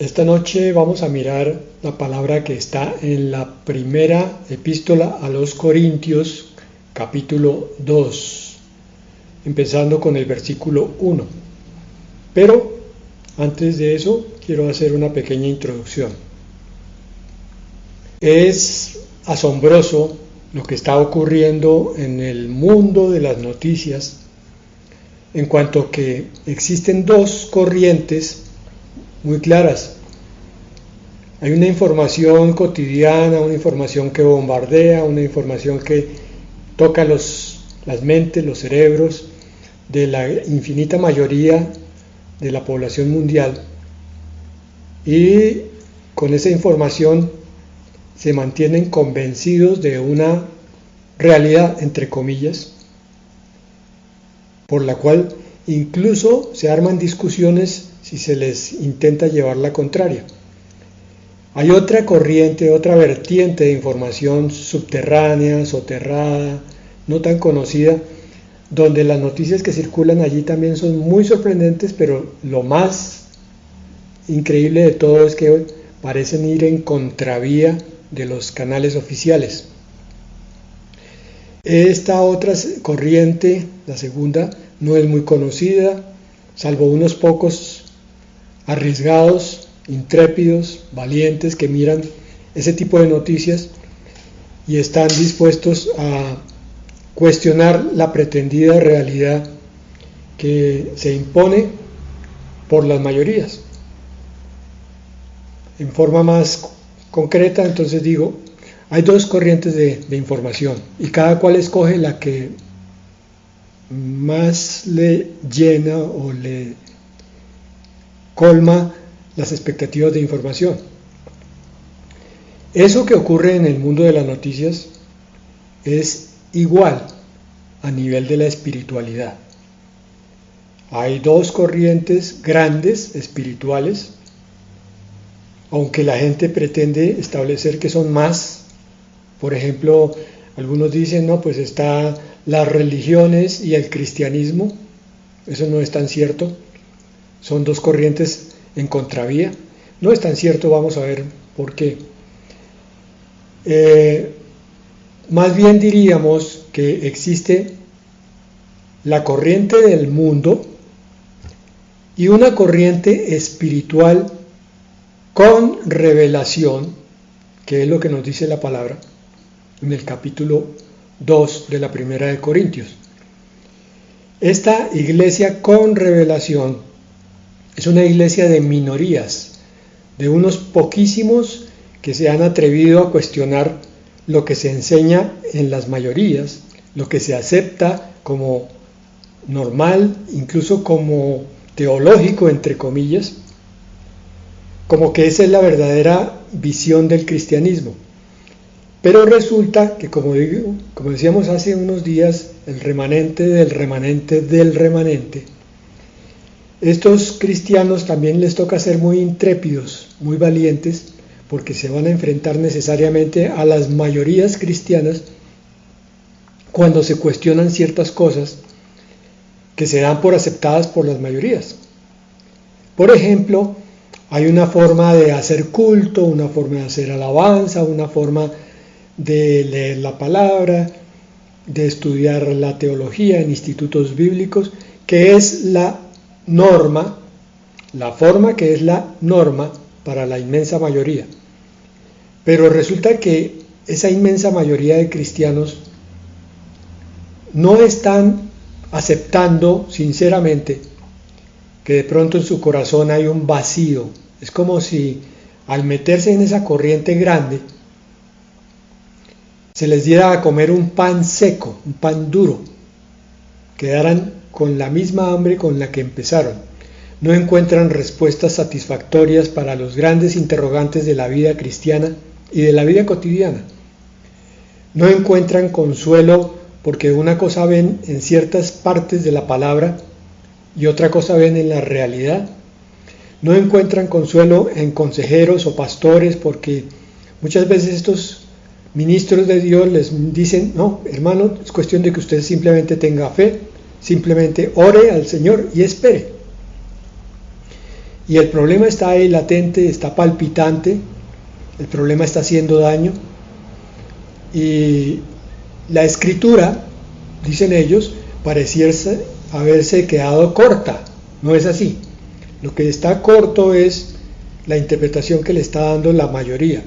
Esta noche vamos a mirar la palabra que está en la primera epístola a los Corintios, capítulo 2, empezando con el versículo 1. Pero antes de eso quiero hacer una pequeña introducción. Es asombroso lo que está ocurriendo en el mundo de las noticias, en cuanto que existen dos corrientes muy claras. Hay una información cotidiana, una información que bombardea, una información que toca las mentes, los cerebros de la infinita mayoría de la población mundial, y con esa información se mantienen convencidos de una realidad, entre comillas, por la cual incluso se arman discusiones si se les intenta llevar la contraria. Hay otra corriente, otra vertiente de información subterránea, soterrada, no tan conocida, donde las noticias que circulan allí también son muy sorprendentes, pero lo más increíble de todo es que parecen ir en contravía de los canales oficiales. Esta otra corriente, la segunda, no es muy conocida, salvo unos pocos arriesgados, intrépidos, valientes, que miran ese tipo de noticias y están dispuestos a cuestionar la pretendida realidad que se impone por las mayorías. En forma más concreta, entonces digo, hay dos corrientes de información y cada cual escoge la que más le llena o le colma las expectativas de información. Eso que ocurre en el mundo de las noticias es igual a nivel de la espiritualidad. Hay dos corrientes grandes espirituales, aunque la gente pretende establecer que son más. Por ejemplo, algunos dicen, no, pues está las religiones y el cristianismo. Eso no es tan cierto. Son dos corrientes en contravía. No es tan cierto, vamos a ver por qué. Más bien diríamos que existe la corriente del mundo y una corriente espiritual con revelación, que es lo que nos dice la palabra en el capítulo 2 de la primera de Corintios. Esta iglesia con revelación es una iglesia de minorías, de unos poquísimos que se han atrevido a cuestionar lo que se enseña en las mayorías, lo que se acepta como normal, incluso como teológico, entre comillas, como que esa es la verdadera visión del cristianismo. Pero resulta que, como decíamos hace unos días, el remanente del remanente del remanente, estos cristianos también les toca ser muy intrépidos, muy valientes, porque se van a enfrentar necesariamente a las mayorías cristianas cuando se cuestionan ciertas cosas que se dan por aceptadas por las mayorías. Por ejemplo, hay una forma de hacer culto, una forma de hacer alabanza, una forma de leer la palabra, de estudiar la teología en institutos bíblicos, que es la norma, la forma que es la norma para la inmensa mayoría. Pero resulta que esa inmensa mayoría de cristianos no están aceptando sinceramente que de pronto en su corazón hay un vacío. Es como si al meterse en esa corriente grande se les diera a comer un pan seco, un pan duro, quedaran con la misma hambre con la que empezaron. No encuentran respuestas satisfactorias para los grandes interrogantes de la vida cristiana y de la vida cotidiana. No encuentran consuelo porque una cosa ven en ciertas partes de la palabra y otra cosa ven en la realidad. No encuentran consuelo en consejeros o pastores porque muchas veces estos ministros de Dios les dicen, no, hermano, es cuestión de que usted simplemente tenga fe, simplemente ore al Señor y espere. y el problema está ahí latente, está palpitante, el problema está haciendo daño, y la escritura, dicen ellos, pareciese haberse quedado corta. No es así. Lo que está corto es la interpretación que le está dando la mayoría.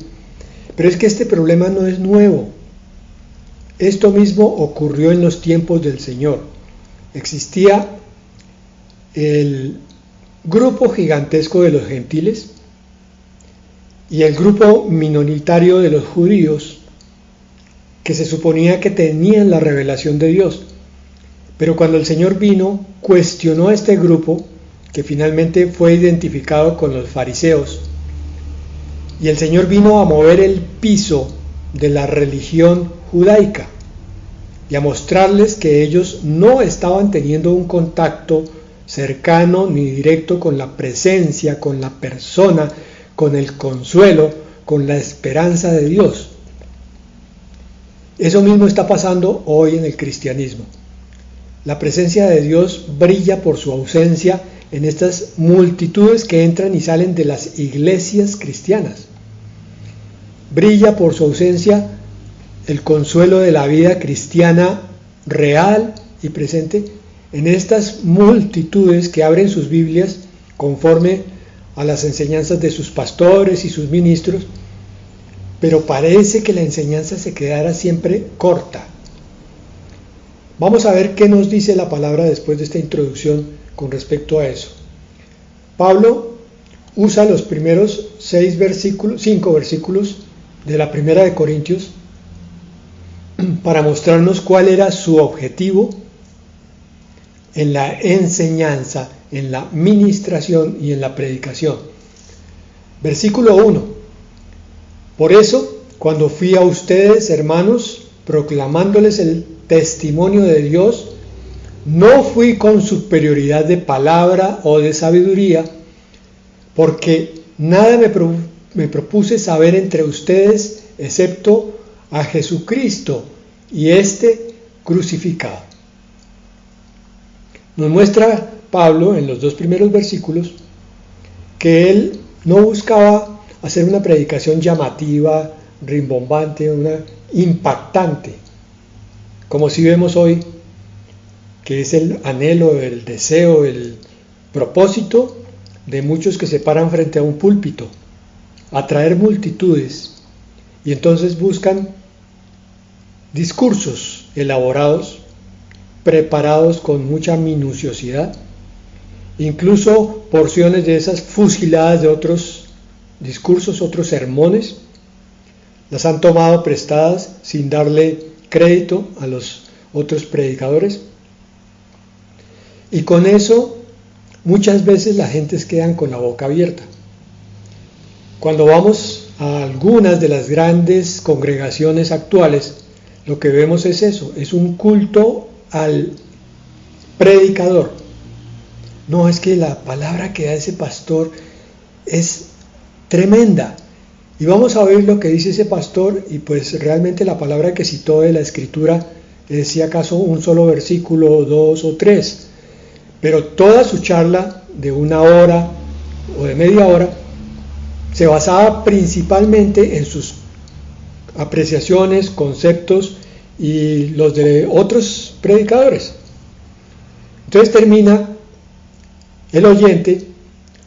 Pero es que este problema no es nuevo. Esto mismo ocurrió en los tiempos del Señor. Existía el grupo gigantesco de los gentiles y el grupo minoritario de los judíos, que se suponía que tenían la revelación de Dios. Pero cuando el Señor vino, cuestionó a este grupo, que finalmente fue identificado con los fariseos, y el Señor vino a mover el piso de la religión judaica y a mostrarles que ellos no estaban teniendo un contacto cercano ni directo con la presencia, con la persona, con el consuelo, con la esperanza de Dios. Eso mismo está pasando hoy en el cristianismo. La presencia de Dios brilla por su ausencia en estas multitudes que entran y salen de las iglesias cristianas. Brilla por su ausencia el consuelo de la vida cristiana real y presente en estas multitudes que abren sus Biblias conforme a las enseñanzas de sus pastores y sus ministros, pero parece que la enseñanza se quedara siempre corta. Vamos a ver qué nos dice la palabra después de esta introducción con respecto a eso. Pablo usa los primeros 5 versículos de la primera de Corintios para mostrarnos cuál era su objetivo en la enseñanza, en la ministración y en la predicación. Versículo 1. Por eso, cuando fui a ustedes, hermanos, proclamándoles el testimonio de Dios, no fui con superioridad de palabra o de sabiduría, porque nada me propuse saber entre ustedes excepto a Jesucristo y este crucificado. Nos muestra Pablo en los 2 primeros versículos que él no buscaba hacer una predicación llamativa, rimbombante, una impactante, como si vemos hoy, que es el anhelo, el deseo, el propósito de muchos que se paran frente a un púlpito, atraer multitudes, y entonces buscan discursos elaborados, preparados con mucha minuciosidad, incluso porciones de esas fusiladas de otros discursos, otros sermones, las han tomado prestadas sin darle crédito a los otros predicadores, y con eso muchas veces las gentes quedan con la boca abierta. Cuando vamos a algunas de las grandes congregaciones actuales, lo que vemos es eso, es un culto al predicador. No, es que la palabra que da ese pastor es tremenda. Y vamos a oír lo que dice ese pastor, y pues realmente la palabra que citó de la Escritura es si acaso un solo versículo, 2 o 3. Pero toda su charla de 1 hora o de media hora se basaba principalmente en sus apreciaciones, conceptos y los de otros predicadores. Entonces termina el oyente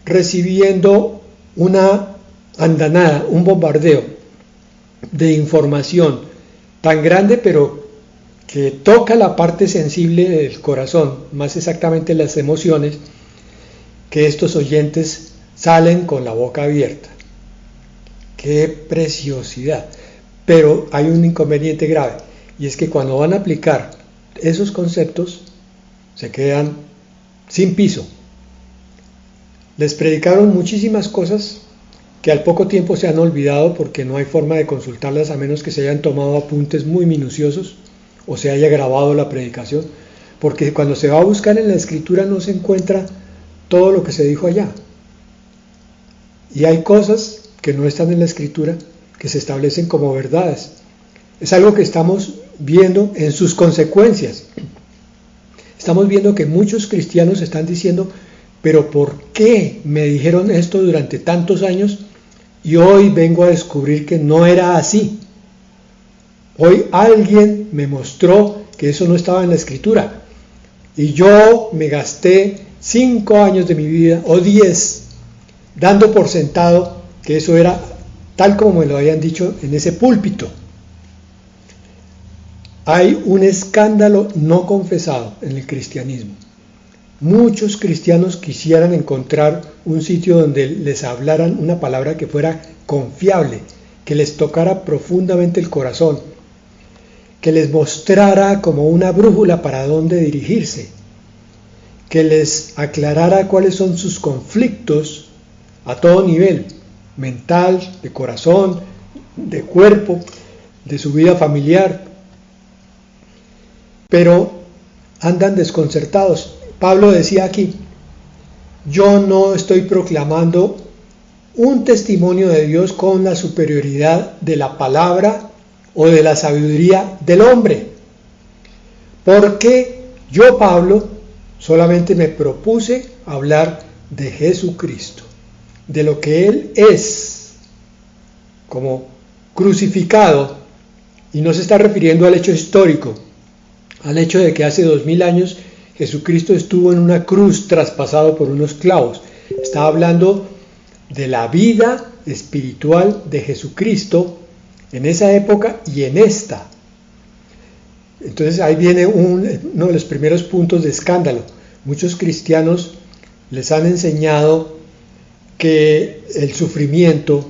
recibiendo una andanada, un bombardeo de información tan grande, pero que toca la parte sensible del corazón, más exactamente las emociones, que estos oyentes salen con la boca abierta. ¡Qué preciosidad! Pero hay un inconveniente grave, y es que cuando van a aplicar esos conceptos, se quedan sin piso. Les predicaron muchísimas cosas que al poco tiempo se han olvidado porque no hay forma de consultarlas a menos que se hayan tomado apuntes muy minuciosos o se haya grabado la predicación, porque cuando se va a buscar en la Escritura no se encuentra todo lo que se dijo allá. Y hay cosas que no están en la Escritura que se establecen como verdades. Es algo que estamos viendo en sus consecuencias. Estamos viendo que muchos cristianos están diciendo, pero ¿por qué me dijeron esto durante tantos años? Y hoy vengo a descubrir que no era así. Hoy alguien me mostró que eso no estaba en la Escritura. Y yo me gasté 5 años de mi vida, o 10, dando por sentado que eso era tal como me lo habían dicho en ese púlpito. Hay un escándalo no confesado en el cristianismo. Muchos cristianos quisieran encontrar un sitio donde les hablaran una palabra que fuera confiable, que les tocara profundamente el corazón, que les mostrara como una brújula para dónde dirigirse, que les aclarara cuáles son sus conflictos a todo nivel, mental, de corazón, de cuerpo, de su vida familiar, pero andan desconcertados. Pablo decía aquí, yo no estoy proclamando un testimonio de Dios con la superioridad de la palabra o de la sabiduría del hombre, porque yo, Pablo, solamente me propuse hablar de Jesucristo, de lo que Él es, como crucificado, y no se está refiriendo al hecho histórico, al hecho de que hace 2000 años Jesucristo estuvo en una cruz traspasado por unos clavos. Está hablando de la vida espiritual de Jesucristo en esa época y en esta. Entonces ahí viene uno de los primeros puntos de escándalo. Muchos cristianos les han enseñado que el sufrimiento,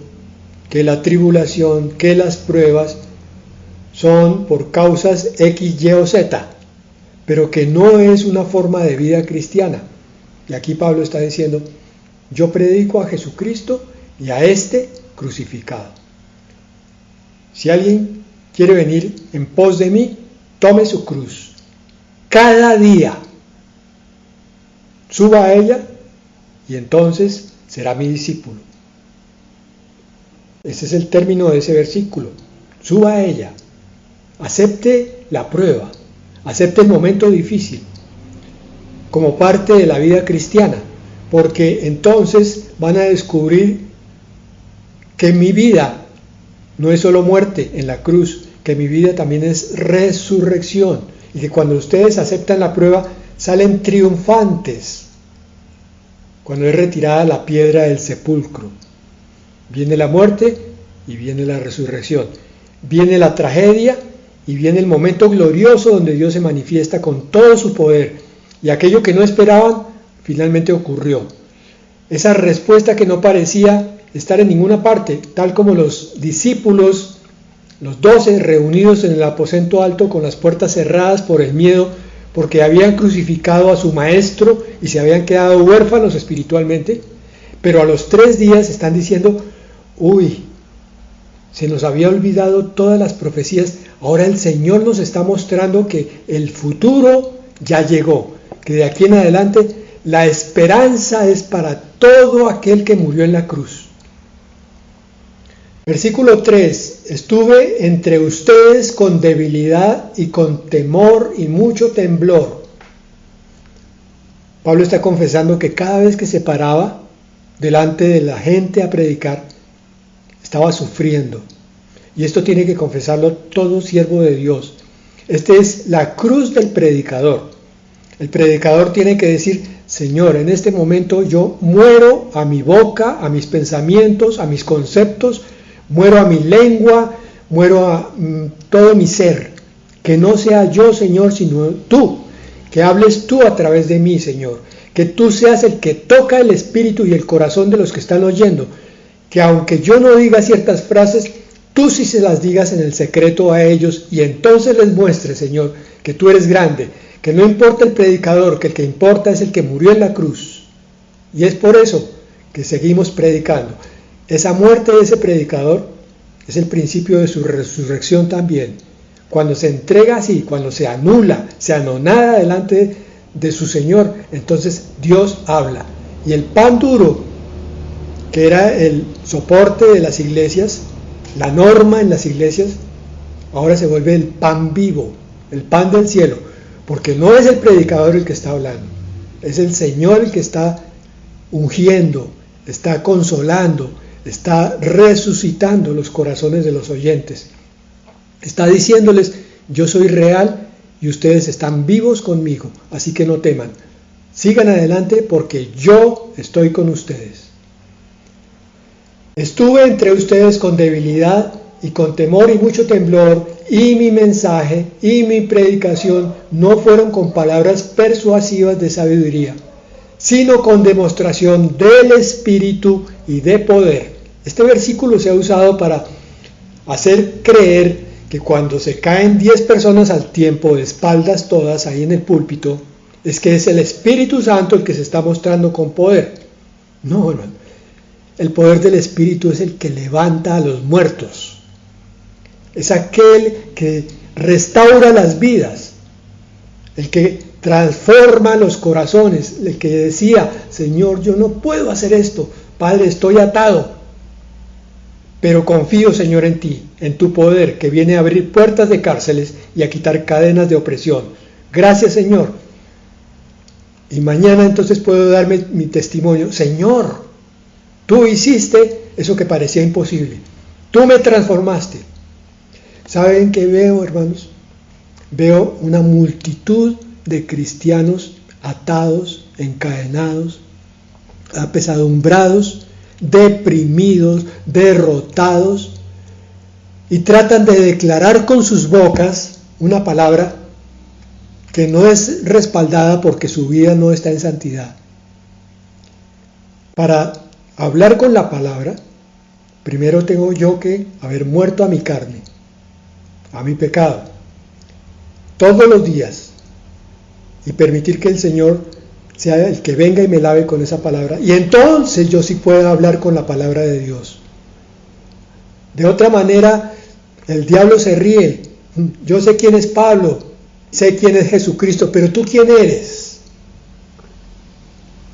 que la tribulación, que las pruebas son por causas X, Y o Z, pero que no es una forma de vida cristiana. Y aquí Pablo está diciendo, yo predico a Jesucristo y a este crucificado. Si alguien quiere venir en pos de mí, tome su cruz. Cada día suba a ella y entonces será mi discípulo. Ese es el término de ese versículo. Suba a ella. Acepte la prueba. Acepte el momento difícil como parte de la vida cristiana, porque entonces van a descubrir que mi vida no es solo muerte en la cruz, que mi vida también es resurrección, y que cuando ustedes aceptan la prueba salen triunfantes, cuando es retirada la piedra del sepulcro. Viene la muerte y viene la resurrección, viene la tragedia y viene el momento glorioso donde Dios se manifiesta con todo su poder, y aquello que no esperaban finalmente ocurrió. Esa respuesta que no parecía estar en ninguna parte, tal como los discípulos, los 12 reunidos en el aposento alto con las puertas cerradas por el miedo, porque habían crucificado a su maestro y se habían quedado huérfanos espiritualmente, pero a los 3 días están diciendo, uy, se nos había olvidado todas las profecías, ahora el Señor nos está mostrando que el futuro ya llegó, que de aquí en adelante la esperanza es para todo aquel que murió en la cruz. Versículo 3, estuve entre ustedes con debilidad y con temor y mucho temblor. Pablo está confesando que cada vez que se paraba delante de la gente a predicar, estaba sufriendo. Y esto tiene que confesarlo todo siervo de Dios. Esta es la cruz del predicador. El predicador tiene que decir, Señor, en este momento yo muero a mi boca, a mis pensamientos, a mis conceptos, muero a mi lengua, muero a todo mi ser. Que no sea yo, Señor, sino tú. Que hables tú a través de mí, Señor. Que tú seas el que toca el espíritu y el corazón de los que están oyendo. Que aunque yo no diga ciertas frases, tú sí se las digas en el secreto a ellos y entonces les muestres, Señor, que tú eres grande, que no importa el predicador, que el que importa es el que murió en la cruz. Y es por eso que seguimos predicando. Esa muerte de ese predicador es el principio de su resurrección también. Cuando se entrega así, cuando se anula, se anonada delante de su Señor, entonces Dios habla. Y el pan duro, que era el soporte de las iglesias, la norma en las iglesias, ahora se vuelve el pan vivo, el pan del cielo, porque no es el predicador el que está hablando, es el Señor el que está ungiendo, está consolando, está resucitando los corazones de los oyentes. Está diciéndoles, yo soy real y ustedes están vivos conmigo, así que no teman. Sigan adelante porque yo estoy con ustedes. Estuve entre ustedes con debilidad y con temor y mucho temblor, y mi mensaje y mi predicación no fueron con palabras persuasivas de sabiduría, sino con demostración del Espíritu y de poder. Este versículo se ha usado para hacer creer que cuando se caen 10 personas al tiempo, de espaldas todas, ahí en el púlpito, es que es el Espíritu Santo el que se está mostrando con poder. No, hermano. El poder del Espíritu es el que levanta a los muertos. Es aquel que restaura las vidas, el que transforma los corazones, el que decía, Señor, yo no puedo hacer esto, Padre, estoy atado, pero confío, Señor, en ti, en tu poder, que viene a abrir puertas de cárceles y a quitar cadenas de opresión. Gracias, Señor. Y mañana entonces puedo darme mi testimonio. Señor, tú hiciste eso que parecía imposible. Tú me transformaste. ¿Saben qué veo, hermanos? Veo una multitud de cristianos atados, encadenados, apesadumbrados, deprimidos, derrotados, y tratan de declarar con sus bocas una palabra que no es respaldada porque su vida no está en santidad. Para hablar con la palabra, primero tengo yo que haber muerto a mi carne, a mi pecado, todos los días, y permitir que el Señor sea el que venga y me lave con esa palabra, y entonces yo sí puedo hablar con la palabra de Dios. De otra manera, el diablo se ríe. Yo sé quién es Pablo, sé quién es Jesucristo, pero ¿tú quién eres?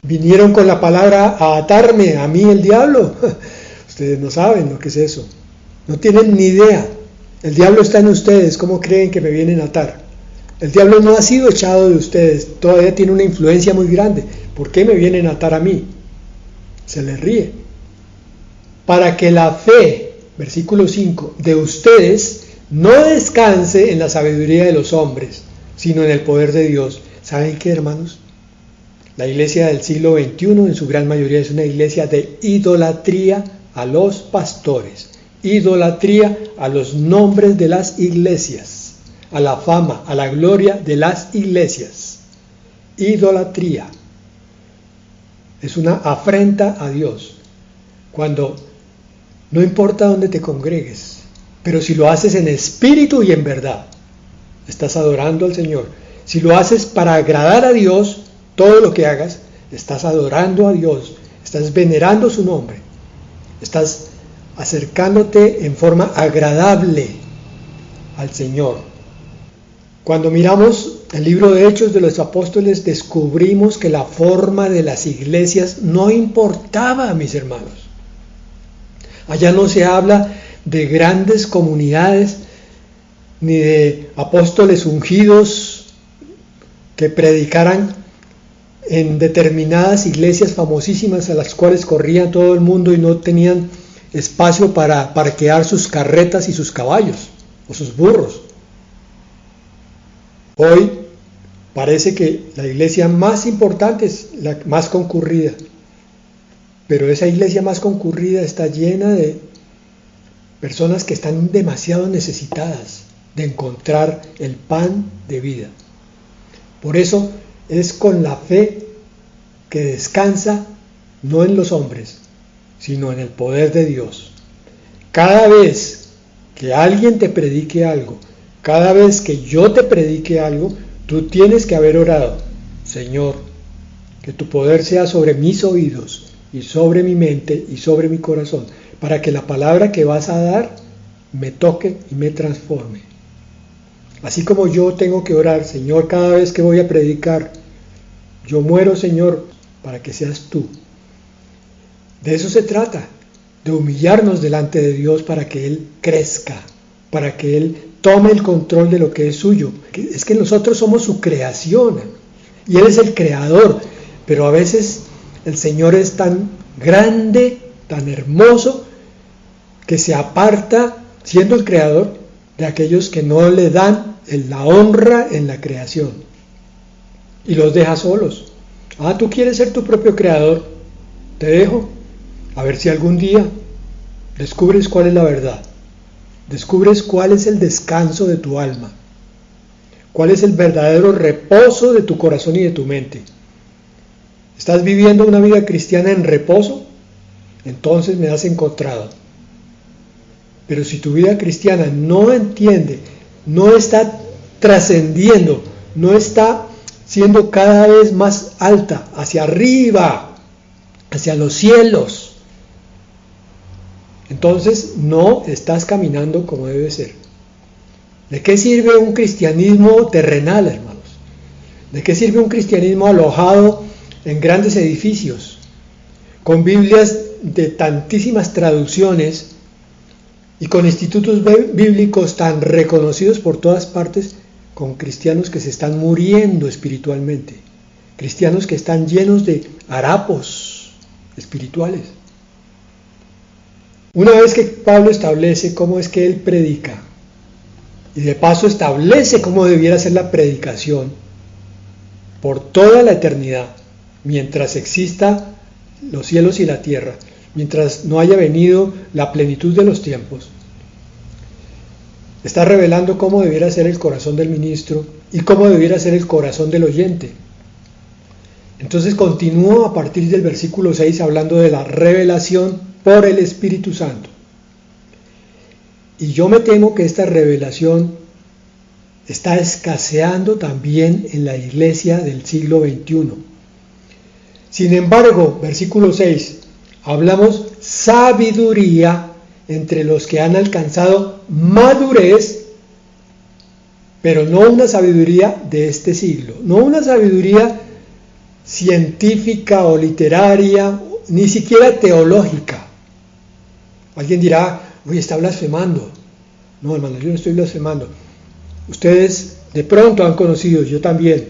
Vinieron con la palabra a atarme, a mí el diablo. Ustedes no saben lo que es eso, no tienen ni idea. El diablo está en ustedes, ¿cómo creen que me vienen a atar? El diablo no ha sido echado de ustedes, todavía tiene una influencia muy grande. ¿Por qué me vienen a atar a mí? Se les ríe. Para que la fe, versículo 5, de ustedes no descanse en la sabiduría de los hombres, sino en el poder de Dios. ¿Saben qué, hermanos? La iglesia del siglo XXI en su gran mayoría es una iglesia de idolatría a los pastores, idolatría a los nombres de las iglesias, a la fama, a la gloria de las iglesias. Idolatría es una afrenta a Dios. Cuando no importa dónde te congregues, pero si lo haces en espíritu y en verdad, estás adorando al Señor. Si lo haces para agradar a Dios, todo lo que hagas, estás adorando a Dios, estás venerando su nombre, estás acercándote en forma agradable al Señor. Cuando miramos el libro de Hechos de los Apóstoles, descubrimos que la forma de las iglesias no importaba, mis hermanos. Allá no se habla de grandes comunidades, ni de apóstoles ungidos que predicaran en determinadas iglesias famosísimas a las cuales corría todo el mundo y no tenían espacio para parquear sus carretas y sus caballos o sus burros. Hoy parece que la iglesia más importante es la más concurrida, pero esa iglesia más concurrida está llena de personas que están demasiado necesitadas de encontrar el pan de vida. Por eso es con la fe que descansa no en los hombres, sino en el poder de Dios. Cada vez que alguien te predique algo, cada vez que yo te predique algo, tú tienes que haber orado, Señor, que tu poder sea sobre mis oídos y sobre mi mente y sobre mi corazón, para que la palabra que vas a dar me toque y me transforme. Así como yo tengo que orar, Señor, cada vez que voy a predicar, yo muero, Señor, para que seas tú. De eso se trata, de humillarnos delante de Dios para que Él crezca, para que Él tome el control de lo que es suyo. Es que nosotros somos su creación y Él es el creador, pero a veces el Señor es tan grande, tan hermoso, que se aparta, siendo el creador, de aquellos que no le dan la honra en la creación y los deja solos. Tú quieres ser tu propio creador, te dejo, a ver si algún día descubres cuál es la verdad, descubres cuál es el descanso de tu alma, cuál es el verdadero reposo de tu corazón y de tu mente. ¿Estás viviendo una vida cristiana en reposo? Entonces me has encontrado. Pero si tu vida cristiana no entiende, no está trascendiendo, no está siendo cada vez más alta, hacia arriba, hacia los cielos, entonces no estás caminando como debe ser. ¿De qué sirve un cristianismo terrenal, hermanos? ¿De qué sirve un cristianismo alojado en grandes edificios, con Biblias de tantísimas traducciones y con institutos bíblicos tan reconocidos por todas partes, con cristianos que se están muriendo espiritualmente, cristianos que están llenos de harapos espirituales? Una vez que Pablo establece cómo es que él predica, y de paso establece cómo debiera ser la predicación por toda la eternidad, mientras exista los cielos y la tierra, mientras no haya venido la plenitud de los tiempos, está revelando cómo debiera ser el corazón del ministro y cómo debiera ser el corazón del oyente. Entonces continúo a partir del versículo 6 hablando de la revelación por el Espíritu Santo. Y yo me temo que esta revelación está escaseando también en la iglesia del siglo XXI. Sin embargo, versículo 6, hablamos sabiduría entre los que han alcanzado madurez, pero no una sabiduría de este siglo, no una sabiduría científica o literaria, ni siquiera teológica. Alguien dirá, uy, está blasfemando. No, hermano, yo no estoy blasfemando. Ustedes de pronto han conocido, yo también,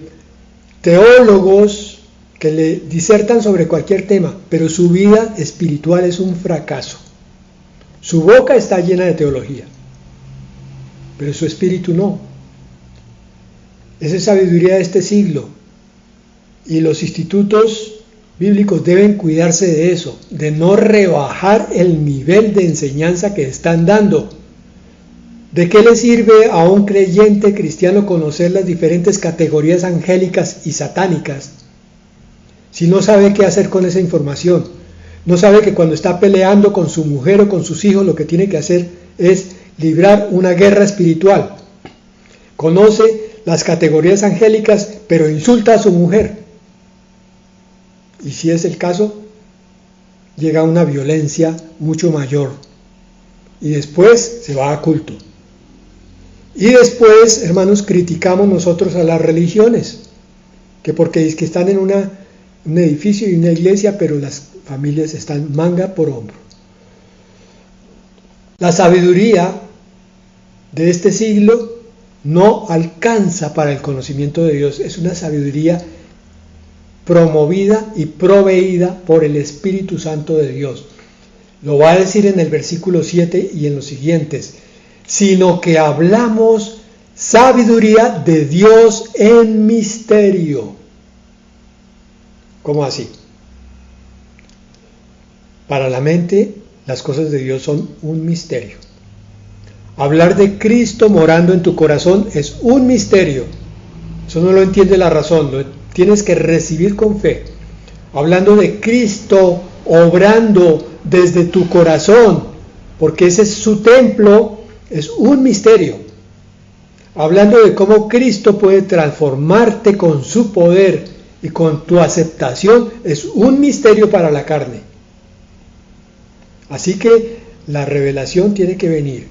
teólogos que le disertan sobre cualquier tema, pero su vida espiritual es un fracaso. Su boca está llena de teología, pero su espíritu no. Esa es sabiduría de este siglo. Y los institutos bíblicos deben cuidarse de eso, de no rebajar el nivel de enseñanza que están dando. ¿De qué le sirve a un creyente cristiano conocer las diferentes categorías angélicas y satánicas si no sabe qué hacer con esa información? No sabe que cuando está peleando con su mujer o con sus hijos lo que tiene que hacer es librar una guerra espiritual. Conoce las categorías angélicas, pero insulta a su mujer. Y si es el caso, llega a una violencia mucho mayor. Y después se va a culto. Y después, hermanos, criticamos nosotros a las religiones, que porque es que están en un edificio y una iglesia, pero las familias están manga por hombro. La sabiduría de este siglo no alcanza para el conocimiento de Dios. Es una sabiduría promovida y proveída por el Espíritu Santo de Dios. Lo va a decir en el versículo 7 y en los siguientes. Sino que hablamos sabiduría de Dios en misterio. ¿Cómo así? Para la mente, las cosas de Dios son un misterio. Hablar de Cristo morando en tu corazón es un misterio. Eso no lo entiende la razón, lo tienes que recibir con fe. Hablando de Cristo obrando desde tu corazón, porque ese es su templo, es un misterio. Hablando de cómo Cristo puede transformarte con su poder y con tu aceptación, es un misterio para la carne. Así que la revelación tiene que venir.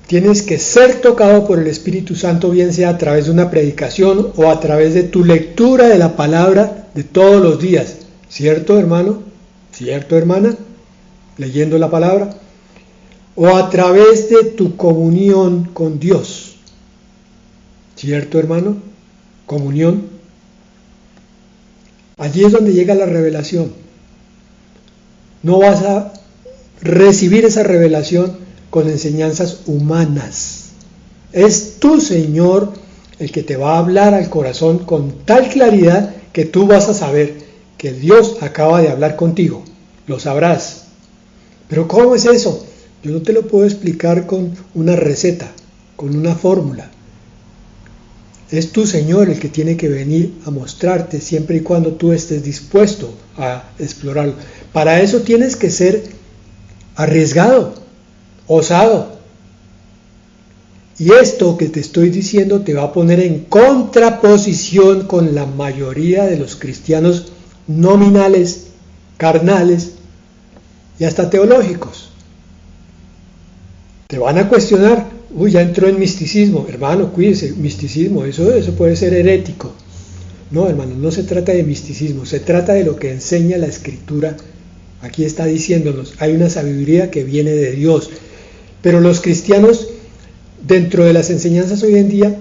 Tienes que ser tocado por el Espíritu Santo, bien sea a través de una predicación o a través de tu lectura de la palabra de todos los días. ¿Cierto, hermano? ¿Cierto, hermana? Leyendo la palabra. O a través de tu comunión con Dios. ¿Cierto, hermano? Comunión. Allí es donde llega la revelación. No vas a recibir esa revelación con enseñanzas humanas. Es tu Señor el que te va a hablar al corazón con tal claridad que tú vas a saber que Dios acaba de hablar contigo. Lo sabrás. Pero ¿cómo es eso? Yo no te lo puedo explicar con una receta, con una fórmula. Es tu Señor el que tiene que venir a mostrarte siempre y cuando tú estés dispuesto a explorarlo. Para eso tienes que ser arriesgado, osado. Y esto que te estoy diciendo te va a poner en contraposición con la mayoría de los cristianos nominales, carnales y hasta teológicos. Te van a cuestionar, ya entró en misticismo. Hermano, cuídese, misticismo, eso puede ser herético. No, hermano, no se trata de misticismo, se trata de lo que enseña la Escritura. Aquí está diciéndonos, hay una sabiduría que viene de Dios. Pero los cristianos, dentro de las enseñanzas hoy en día,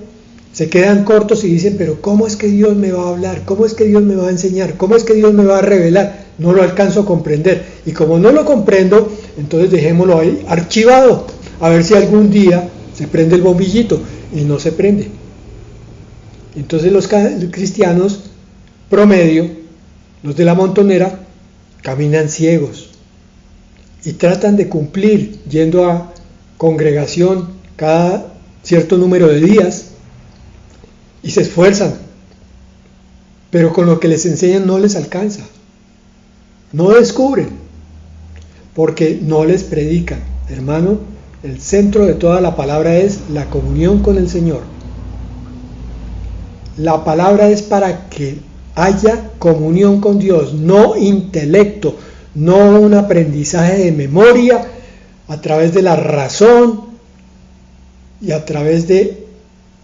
se quedan cortos y dicen, pero ¿cómo es que Dios me va a hablar? ¿Cómo es que Dios me va a enseñar? ¿Cómo es que Dios me va a revelar? No lo alcanzo a comprender. Y como no lo comprendo, entonces dejémoslo ahí archivado, a ver si algún día se prende el bombillito, y no se prende. Entonces los cristianos promedio, los de la montonera, caminan ciegos y tratan de cumplir yendo a congregación cada cierto número de días y se esfuerzan, pero con lo que les enseñan no les alcanza, no descubren, porque no les predican. Hermano, el centro de toda la palabra es la comunión con el Señor. La palabra es para que haya comunión con Dios, no intelecto, no un aprendizaje de memoria a través de la razón y a través de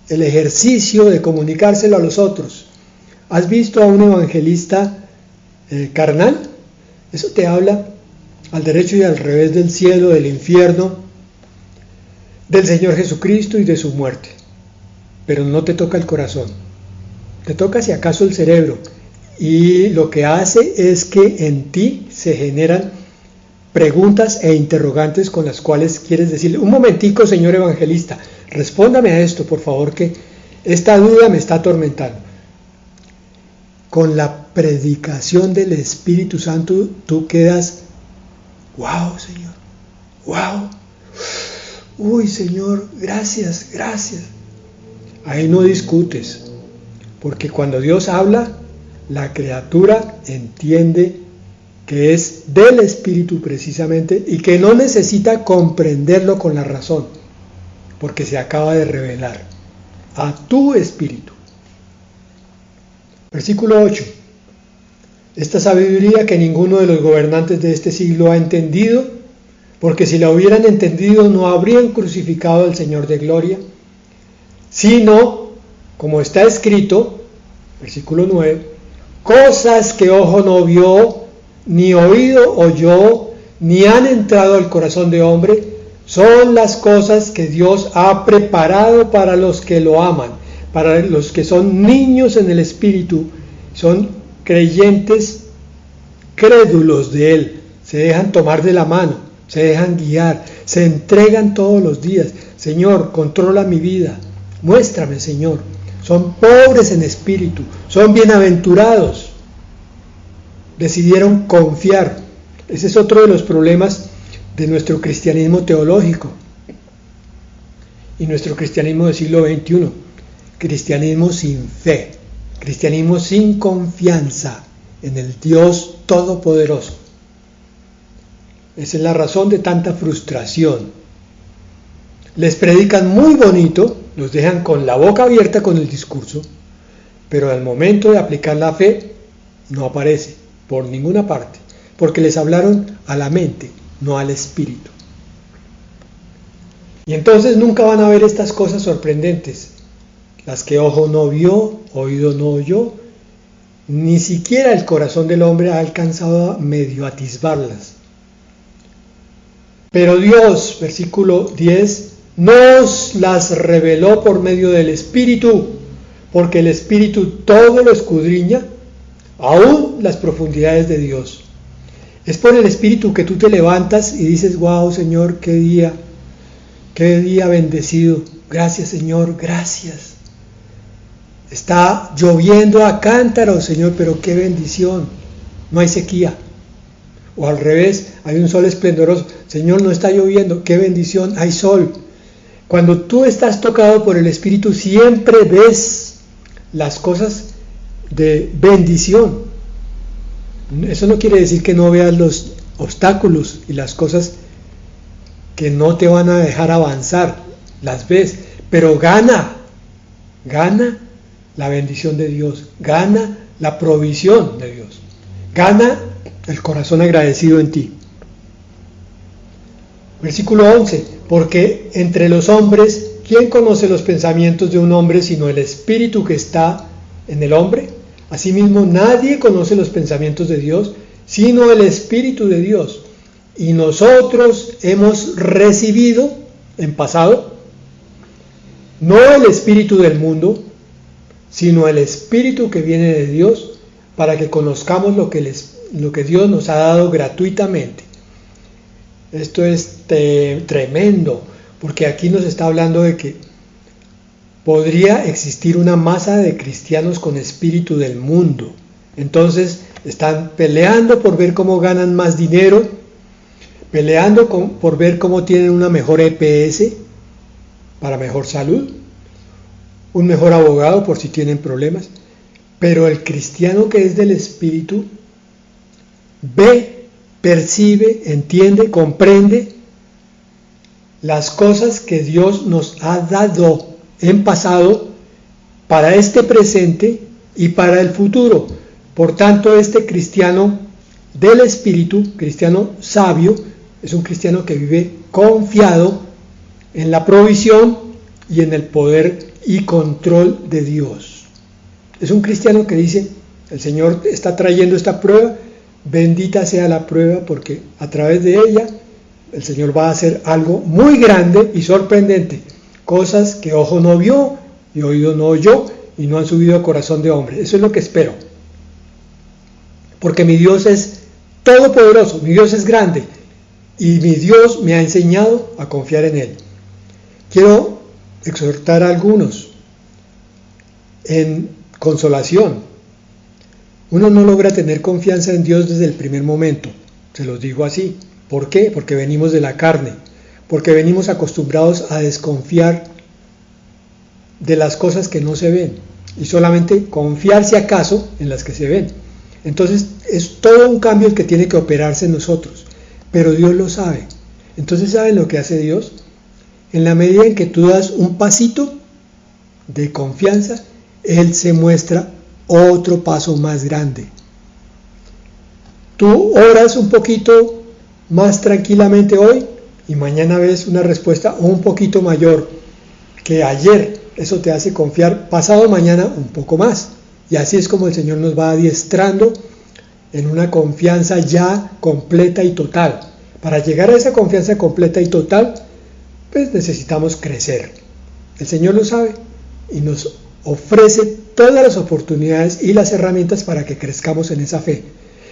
el ejercicio de comunicárselo a los otros. ¿Has visto a un evangelista carnal? Eso te habla al derecho y al revés del cielo, del infierno, del Señor Jesucristo y de su muerte. Pero no te toca el corazón. Te toca si acaso el cerebro, y lo que hace es que en ti se generan preguntas e interrogantes con las cuales quieres decirle, un momentico, señor evangelista, respóndame a esto, por favor, que esta duda me está atormentando. Con la predicación del Espíritu Santo tú quedas, wow, Señor, wow, uy, Señor, gracias, gracias. Ahí no discutes. Porque cuando Dios habla, la criatura entiende que es del Espíritu precisamente y que no necesita comprenderlo con la razón, porque se acaba de revelar a tu espíritu. Versículo 8. Esta sabiduría que ninguno de los gobernantes de este siglo ha entendido, porque si la hubieran entendido no habrían crucificado al Señor de gloria, sino, como está escrito, versículo 9, cosas que ojo no vio, ni oído oyó, ni han entrado al corazón de hombre, son las cosas que Dios ha preparado para los que lo aman, para los que son niños en el Espíritu, son creyentes crédulos de Él, se dejan tomar de la mano, se dejan guiar, se entregan todos los días. Señor, controla mi vida, muéstrame, Señor. Son pobres en espíritu, son bienaventurados. Decidieron confiar. Ese es otro de los problemas de nuestro cristianismo teológico y nuestro cristianismo del siglo XXI. Cristianismo sin fe, cristianismo sin confianza en el Dios Todopoderoso. Esa es la razón de tanta frustración. Les predican muy bonito, los dejan con la boca abierta con el discurso, pero al momento de aplicar la fe no aparece por ninguna parte, porque les hablaron a la mente, no al espíritu. Y entonces nunca van a ver estas cosas sorprendentes, las que ojo no vio, oído no oyó, ni siquiera el corazón del hombre ha alcanzado a medio atisbarlas. Pero Dios, versículo 10, nos las reveló por medio del Espíritu, porque el Espíritu todo lo escudriña, aún las profundidades de Dios. Es por el Espíritu que tú te levantas y dices, wow, Señor, qué día bendecido. Gracias, Señor, gracias. Está lloviendo a cántaros, Señor, pero qué bendición. No hay sequía. O al revés, hay un sol esplendoroso. Señor, no está lloviendo, qué bendición, hay sol. Cuando tú estás tocado por el Espíritu, siempre ves las cosas de bendición. Eso no quiere decir que no veas los obstáculos y las cosas que no te van a dejar avanzar. Las ves, pero gana la bendición de Dios, gana la provisión de Dios, gana el corazón agradecido en ti. Versículo 11, porque entre los hombres, ¿quién conoce los pensamientos de un hombre sino el espíritu que está en el hombre? Asimismo, nadie conoce los pensamientos de Dios sino el Espíritu de Dios. Y nosotros hemos recibido en pasado no el espíritu del mundo, sino el Espíritu que viene de Dios, para que conozcamos lo que Dios nos ha dado gratuitamente. Esto es tremendo, porque aquí nos está hablando de que podría existir una masa de cristianos con espíritu del mundo. Entonces están peleando por ver cómo ganan más dinero, peleando por ver cómo tienen una mejor EPS para mejor salud, un mejor abogado por si tienen problemas. Pero el cristiano que es del espíritu ve, percibe, entiende, comprende las cosas que Dios nos ha dado en pasado para este presente y para el futuro. Por tanto, este cristiano del espíritu, cristiano sabio, es un cristiano que vive confiado en la provisión y en el poder y control de Dios. Es un cristiano que dice, el Señor está trayendo esta prueba, bendita sea la prueba, porque a través de ella el Señor va a hacer algo muy grande y sorprendente, cosas que ojo no vio y oído no oyó y no han subido a corazón de hombre. Eso es lo que espero, porque mi Dios es todopoderoso, mi Dios es grande y mi Dios me ha enseñado a confiar en Él. Quiero exhortar a algunos en consolación. Uno no logra tener confianza en Dios desde el primer momento, se los digo así. ¿Por qué? Porque venimos de la carne, porque venimos acostumbrados a desconfiar de las cosas que no se ven y solamente confiar si acaso en las que se ven. Entonces es todo un cambio el que tiene que operarse en nosotros, pero Dios lo sabe. Entonces, ¿saben lo que hace Dios? En la medida en que tú das un pasito de confianza, Él se muestra otro paso más grande. Tú oras un poquito más tranquilamente hoy y mañana ves una respuesta un poquito mayor que ayer. Eso te hace confiar pasado mañana un poco más. Y así es como el Señor nos va adiestrando en una confianza ya completa y total. Para llegar a esa confianza completa y total, pues necesitamos crecer. El Señor lo sabe y nos ofrece todas las oportunidades y las herramientas para que crezcamos en esa fe.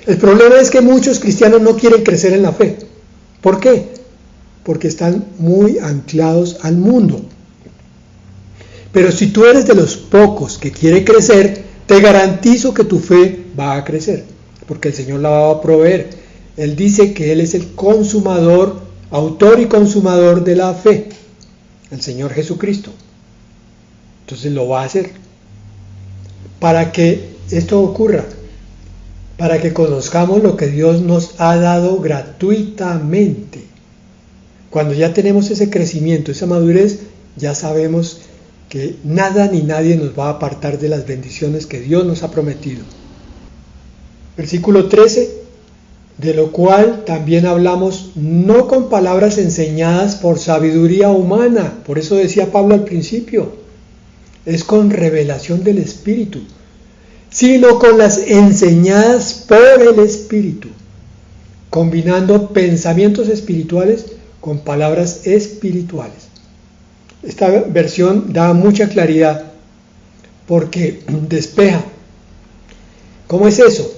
El problema es que muchos cristianos no quieren crecer en la fe. ¿Por qué? Porque están muy anclados al mundo. Pero si tú eres de los pocos que quiere crecer, te garantizo que tu fe va a crecer, porque el Señor la va a proveer. Él dice que Él es el consumador, autor y consumador de la fe, el Señor Jesucristo. Entonces lo va a hacer. Para que esto ocurra, para que conozcamos lo que Dios nos ha dado gratuitamente. Cuando ya tenemos ese crecimiento, esa madurez, ya sabemos que nada ni nadie nos va a apartar de las bendiciones que Dios nos ha prometido. Versículo 13, de lo cual también hablamos no con palabras enseñadas por sabiduría humana, por eso decía Pablo al principio, es con revelación del Espíritu, sino con las enseñadas por el Espíritu, combinando pensamientos espirituales con palabras espirituales. Esta versión da mucha claridad porque despeja. ¿Cómo es eso?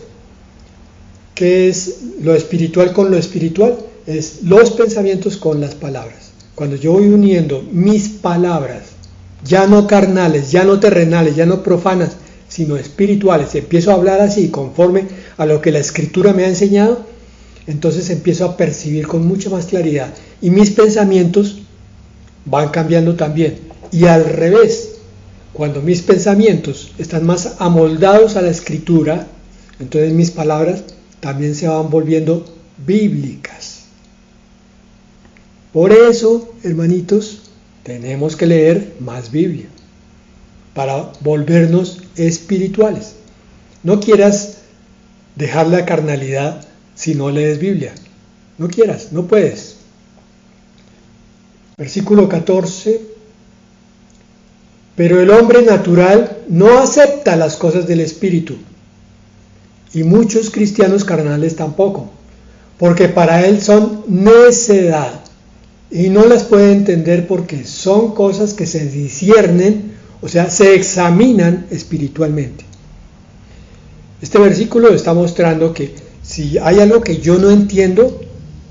¿Qué es lo espiritual con lo espiritual? Es los pensamientos con las palabras. Cuando yo voy uniendo mis palabras, ya no carnales, ya no terrenales, ya no profanas, sino espirituales, empiezo a hablar así conforme a lo que la Escritura me ha enseñado, entonces empiezo a percibir con mucha más claridad y mis pensamientos van cambiando también. Y al revés, cuando mis pensamientos están más amoldados a la Escritura, entonces mis palabras también se van volviendo bíblicas. Por eso, hermanitos, tenemos que leer más Biblia para volvernos espirituales. No quieras dejar la carnalidad si no lees Biblia. No quieras, no puedes. Versículo 14. Pero el hombre natural no acepta las cosas del Espíritu, y muchos cristianos carnales tampoco, porque para él son necedad, y no las puede entender porque son cosas que se disciernen, o sea, se examinan espiritualmente. Este versículo está mostrando que si hay algo que yo no entiendo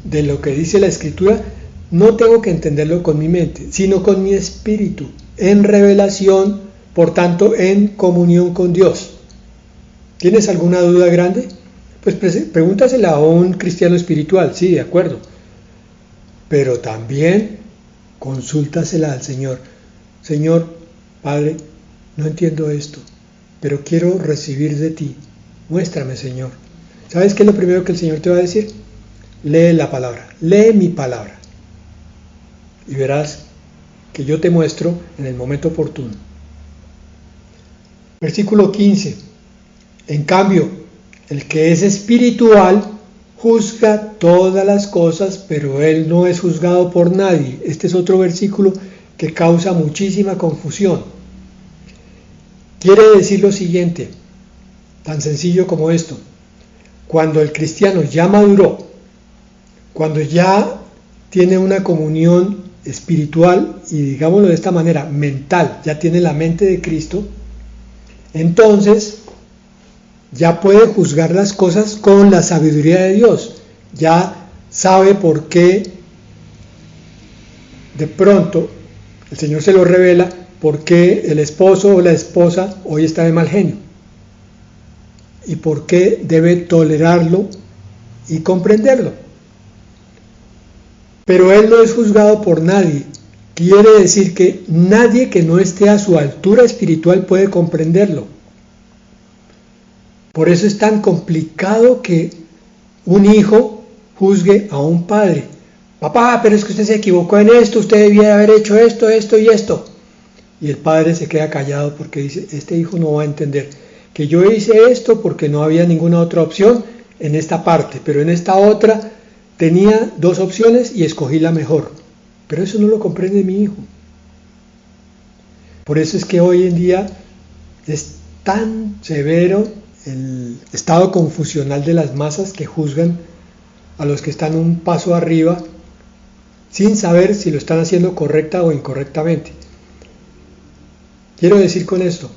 de lo que dice la Escritura, no tengo que entenderlo con mi mente, sino con mi espíritu, en revelación, por tanto, en comunión con Dios. ¿Tienes alguna duda grande? Pues pregúntasela a un cristiano espiritual, sí, de acuerdo. Pero también consúltasela al Señor. Señor, Padre, no entiendo esto, pero quiero recibir de ti. Muéstrame, Señor. ¿Sabes qué es lo primero que el Señor te va a decir? Lee la palabra, lee mi palabra. Y verás que yo te muestro en el momento oportuno. Versículo 15. En cambio, el que es espiritual juzga todas las cosas, pero él no es juzgado por nadie. Este es otro versículo que causa muchísima confusión. Quiere decir lo siguiente, tan sencillo como esto. Cuando el cristiano ya maduró, cuando ya tiene una comunión espiritual y, digámoslo de esta manera, mental, ya tiene la mente de Cristo, entonces ya puede juzgar las cosas con la sabiduría de Dios. Ya sabe por qué de pronto el Señor se lo revela, por qué el esposo o la esposa hoy está de mal genio y por qué debe tolerarlo y comprenderlo. Pero él no es juzgado por nadie. Quiere decir que nadie que no esté a su altura espiritual puede comprenderlo. Por eso es tan complicado que un hijo juzgue a un padre. Papá, pero es que usted se equivocó en esto, usted debía haber hecho esto, esto y esto. Y el padre se queda callado porque dice, este hijo no va a entender que yo hice esto porque no había ninguna otra opción en esta parte, pero en esta otra tenía dos opciones y escogí la mejor. Pero eso no lo comprende mi hijo. Por eso es que hoy en día es tan severo el estado confusional de las masas que juzgan a los que están un paso arriba sin saber si lo están haciendo correcta o incorrectamente. Quiero decir con esto,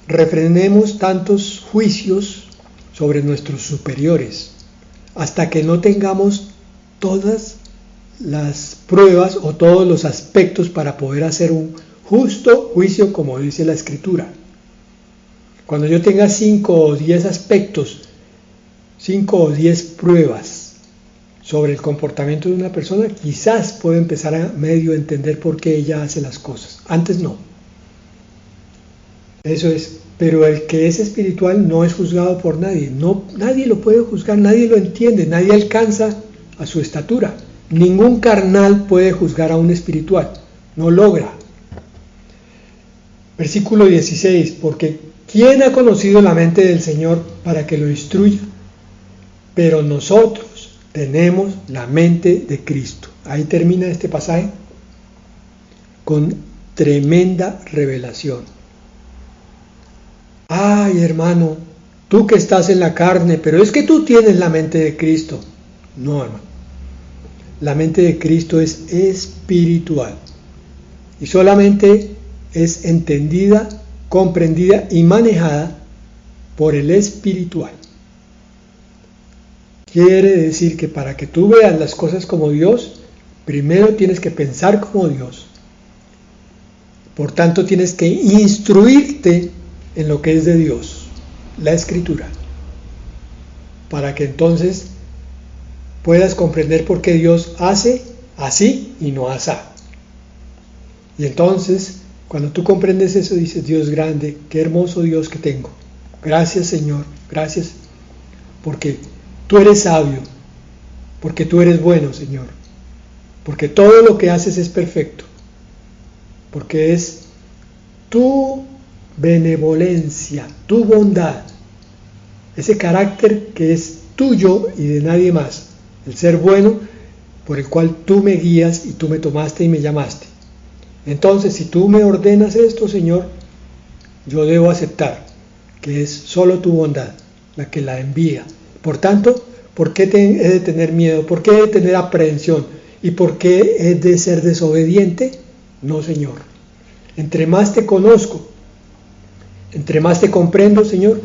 refrenemos tantos juicios sobre nuestros superiores hasta que no tengamos todas las pruebas o todos los aspectos para poder hacer un justo juicio como dice la Escritura. Cuando yo tenga 5 o 10 aspectos, 5 o 10 pruebas sobre el comportamiento de una persona, quizás pueda empezar a medio entender por qué ella hace las cosas. Antes no. Eso es. Pero el que es espiritual no es juzgado por nadie. No, nadie lo puede juzgar, nadie lo entiende, nadie alcanza a su estatura. Ningún carnal puede juzgar a un espiritual. No logra. Versículo 16. Porque ¿quién ha conocido la mente del Señor para que lo instruya? Pero nosotros tenemos la mente de Cristo. Ahí termina este pasaje con tremenda revelación. Ay, hermano, tú que estás en la carne, pero es que tú tienes la mente de Cristo. No, hermano. La mente de Cristo es espiritual y solamente es entendida, comprendida y manejada por el espiritual. Quiere decir que para que tú veas las cosas como Dios, primero tienes que pensar como Dios. Por tanto, tienes que instruirte en lo que es de Dios, la Escritura, para que entonces puedas comprender por qué Dios hace así y no asá. Y entonces, cuando tú comprendes eso, dices: Dios grande, qué hermoso Dios que tengo. Gracias, Señor, gracias, porque tú eres sabio, porque tú eres bueno, Señor, porque todo lo que haces es perfecto, porque es tu benevolencia, tu bondad, ese carácter que es tuyo y de nadie más, el ser bueno por el cual tú me guías y tú me tomaste y me llamaste. Entonces, si tú me ordenas esto, Señor, yo debo aceptar que es solo tu bondad la que la envía. Por tanto, ¿por qué he de tener miedo? ¿Por qué he de tener aprehensión? ¿Y por qué he de ser desobediente? No, Señor. Entre más te conozco, entre más te comprendo, Señor,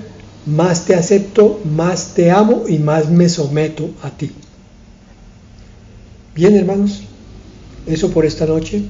más te acepto, más te amo y más me someto a ti. Bien, hermanos, eso por esta noche.